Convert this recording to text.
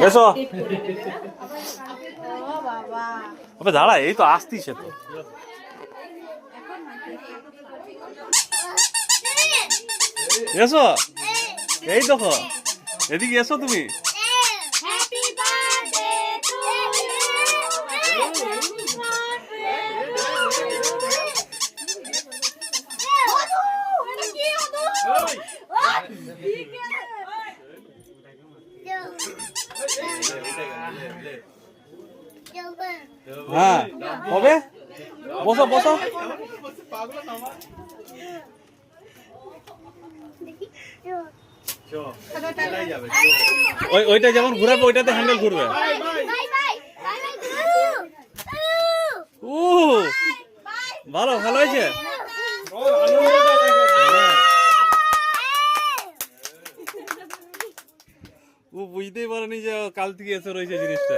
এসো আবে দাঁড়া, এই তো আসতিছে তো। এসো, এই দেখো, এদিকে এসো তুমি। হ্যাঁ হবে, বসো বসো। ওইটা যেমন ঘুরাবে ওইটাতে হ্যান্ডেল ঘুরবে। ভালো ভালো হয়েছে। ও বুঝতেই পারেনি যে কাল থেকে এসে রয়েছে জিনিসটা।